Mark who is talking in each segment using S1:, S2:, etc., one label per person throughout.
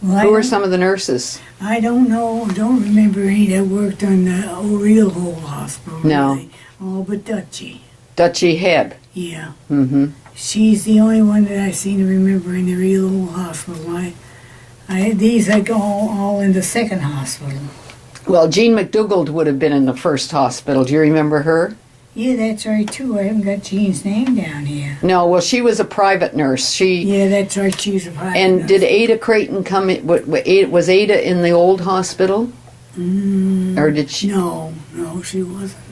S1: Well,
S2: Who were some of the nurses?
S1: I don't know. I don't remember any that worked on the real whole hospital.
S2: No.
S1: Really. All but Dutchie.
S2: Dutchie Heb.
S1: Yeah.
S2: Mm-hmm.
S1: She's the only one that I seem to remember in the real old hospital. These I go all in the second hospital.
S2: Well, Jean McDougald would have been in the first hospital. Do you remember her?
S1: Yeah, that's right too. I haven't got Jean's name down here.
S2: No, well, she was a private nurse.
S1: Yeah, that's right. She was a private
S2: And
S1: nurse.
S2: did Ada Creighton come in? Was Ada in the old hospital? Or did she?
S1: No, she wasn't.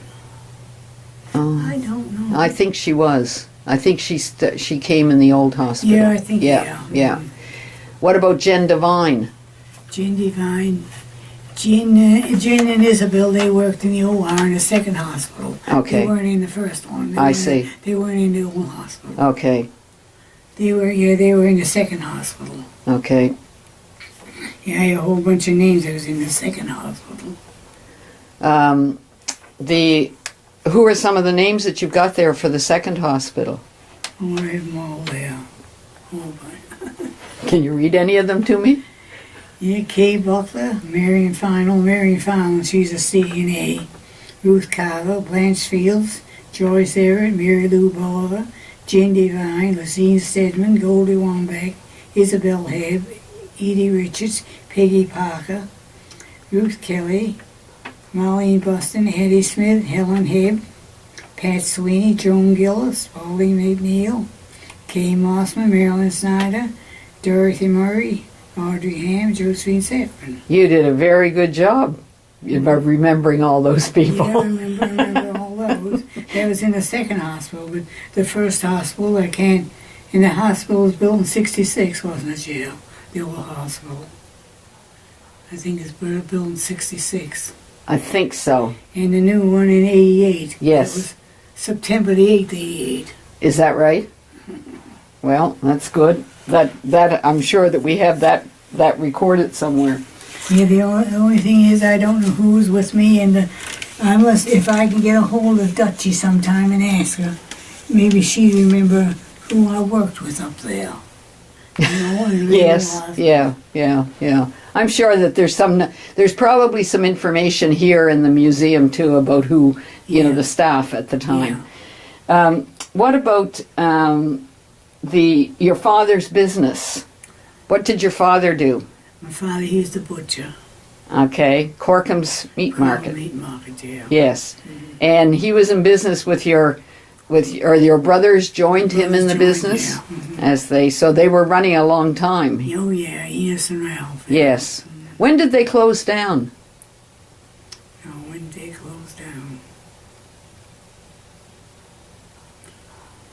S2: Oh,
S1: I don't know.
S2: I think she was. I think she came in the old hospital.
S1: Yeah, I think, yeah.
S2: Yeah. What about Jen Devine?
S1: Jen Devine. Jen and Isabel, they worked in the OR in the second hospital.
S2: Okay.
S1: They weren't in the first one.
S2: I see.
S1: They weren't in the old hospital.
S2: Okay.
S1: They were in the second hospital.
S2: Okay.
S1: Yeah, I had a whole bunch of names that was in the second hospital.
S2: Who are some of the names that you've got there for the second hospital?
S1: Oh, I have them all there. Oh, but
S2: Can you read any of them to me?
S1: yeah, Kay Buckler, Marion Fallon, she's a CNA. Ruth Carver, Blanche Fields, Joyce Everett, Mary Lou Bolivar, Jen Devine, Lucine Stedman, Goldie Wambach, Isabel Hebb, Edie Richards, Peggy Parker, Ruth Kelly, Marlene Buston, Hetty Smith, Helen Hebb, Pat Sweeney, Joan Gillis, Pauline McNeil, Kay Mossman, Marilyn Snyder, Dorothy Murray, Audrey Ham, Josephine Sefton.
S2: You did a very good job of remembering all those people.
S1: Yeah, I remember all those. That was in the second hospital, but the first hospital, and the hospital was built in 66, wasn't it, Jill? The old hospital. I think it's built in 66.
S2: I think so.
S1: And the new one in 88.
S2: Yes.
S1: That was September the 8th, 88.
S2: Is that right? Well, that's good. That I'm sure that we have that recorded somewhere.
S1: Yeah, the only thing is I don't know who's with me, and unless if I can get a hold of Dutchie sometime and ask her, maybe she'd remember who I worked with up there. You know, and
S2: Yes. Yeah. I'm sure that there's probably some information here in the museum too about who, the staff at the time.
S1: Yeah.
S2: What about your father's business? What did your father do?
S1: My father, he was the butcher.
S2: Okay, Corkham's Meat Market.
S1: Meat Market, yeah.
S2: Yes, and he was in business or your brothers joined him in the business, so they were running a long time.
S1: Oh yeah, Enos and Ralph.
S2: Yes. When did they close down?
S1: Oh, when did they close down?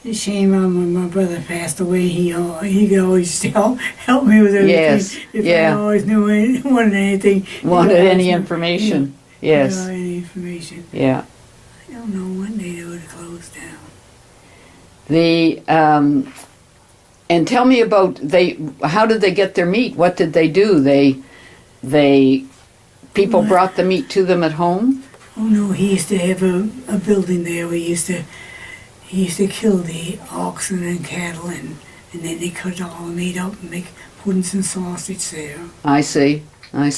S1: It's a shame when my brother passed away. He could always help me with everything.
S2: Yes,
S1: If I always wanted anything.
S2: Wanted any information. Yes.
S1: Any information.
S2: Yeah.
S1: I don't know when they would have closed down.
S2: And tell me about how did they get their meat? What did they do? People brought the meat to them at home?
S1: Oh no, he used to have a building there where he used to kill the oxen and cattle and then they cut all the meat up and make puddings and sausage there.
S2: I see. And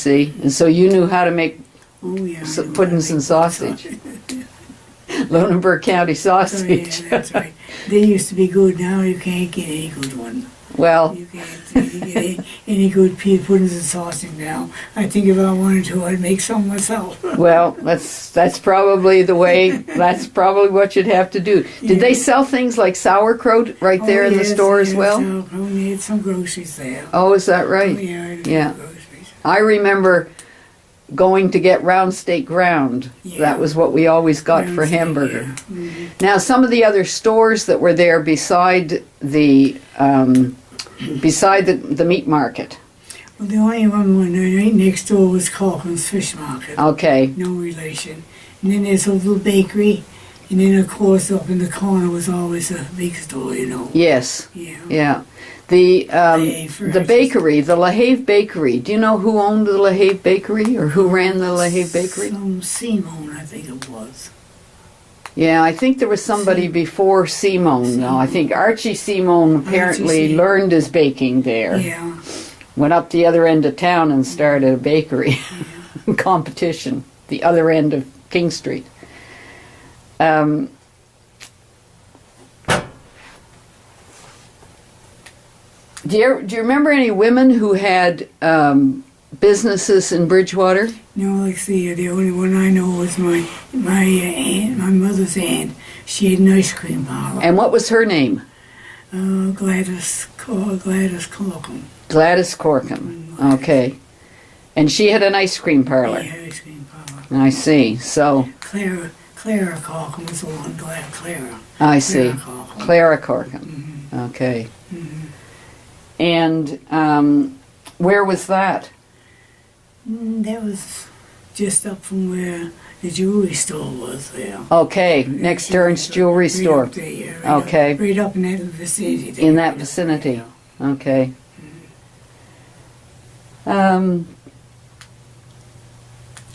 S2: so you knew how to make puddings and sausage. Lunenburg County sausage.
S1: Oh, yeah, that's right. They used to be good. Now you can't get any good one.
S2: Well,
S1: you can't get any good puddings and sausage now. I think if I wanted to, I'd make some myself.
S2: Well, that's probably the way. That's probably what you'd have to do. Did they sell things like sauerkraut right there in the store as well?
S1: Sauerkraut. They had some groceries there.
S2: Oh, is that right?
S1: Oh,
S2: yeah.
S1: Groceries.
S2: I remember going to get round steak ground.
S1: Yeah.
S2: That was what we always got for hamburger.
S1: Yeah. Mm-hmm.
S2: Now, some of the other stores that were there beside the meat market.
S1: Well, the only one right next door was Corkham's Fish Market.
S2: Okay.
S1: No relation. And then there's a little bakery, and then of course up in the corner was always a big store,
S2: Yes.
S1: Yeah.
S2: The bakery, the LaHave Bakery. Do you know who owned the LaHave Bakery or who ran the LaHave Bakery?
S1: Some Simone, I think it was.
S2: Yeah, I think there was somebody before Simone. No, I think Archie Simone apparently learned his baking there.
S1: Yeah.
S2: went up the other end of town and started a bakery competition, the other end of King Street. Do you remember any women who had businesses in Bridgewater?
S1: No, like the only one I know was my aunt, my mother's aunt. She had an ice cream parlor.
S2: And what was her name?
S1: Gladys Corkum.
S2: Gladys Corkum. Okay. And she had an ice cream parlor.
S1: Yeah, ice cream parlor.
S2: I see. So
S1: Clara Corkum was the one. Clara.
S2: I see.
S1: Corkum.
S2: Clara Corkum.
S1: Mm-hmm.
S2: Okay.
S1: Mm-hmm.
S2: And where was that?
S1: That was just up from where the jewelry store was there.
S2: Okay, next to Ernst's jewelry
S1: Right
S2: store.
S1: up there, yeah,
S2: Okay.
S1: Right up in that vicinity. There.
S2: In that vicinity. Okay.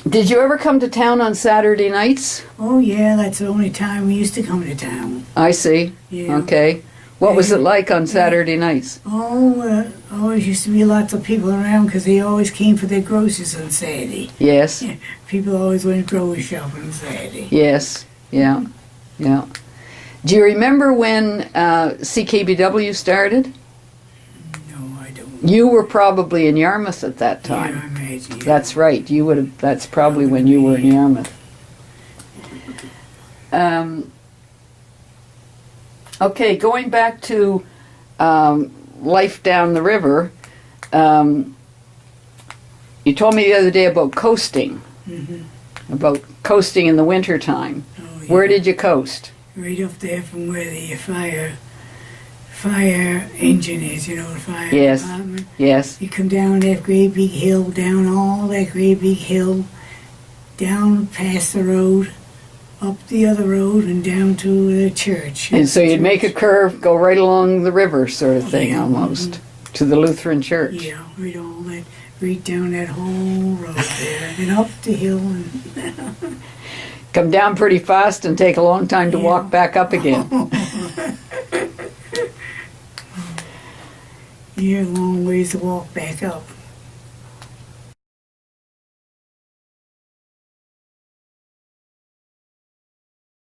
S2: Did you ever come to town on Saturday nights?
S1: Oh yeah, that's the only time we used to come to town.
S2: I see.
S1: Yeah.
S2: Okay. What was it like on Saturday nights?
S1: Oh, always used to be lots of people around because they always came for their groceries on Saturday.
S2: Yes.
S1: Yeah, people always went grocery shopping on Saturday.
S2: Yes. Yeah. Yeah. Do you remember when CKBW started?
S1: No, I don't.
S2: You were probably in Yarmouth at that
S1: Yeah, I
S2: time.
S1: imagine. Yeah.
S2: That's right. You would have. That's probably when you were in Yarmouth. Okay, going back to life down the river. You told me the other day about coasting.
S1: Mm-hmm.
S2: About coasting in the wintertime.
S1: Oh, yeah.
S2: Where did you coast?
S1: Right up there from where the fire engine is, you know, the fire
S2: Yes.
S1: department.
S2: Yes.
S1: You come down that great big hill, down all that great big hill, down past the road, up the other road, and down to the church.
S2: And so you'd make a curve, go right along the river sort of thing,
S1: Yeah.
S2: almost, to the Lutheran church.
S1: Yeah, right all that, right down that whole road there, and up the hill, and
S2: Come down pretty fast and take a long time to
S1: Yeah.
S2: walk back up again.
S1: yeah, a long ways to walk back up.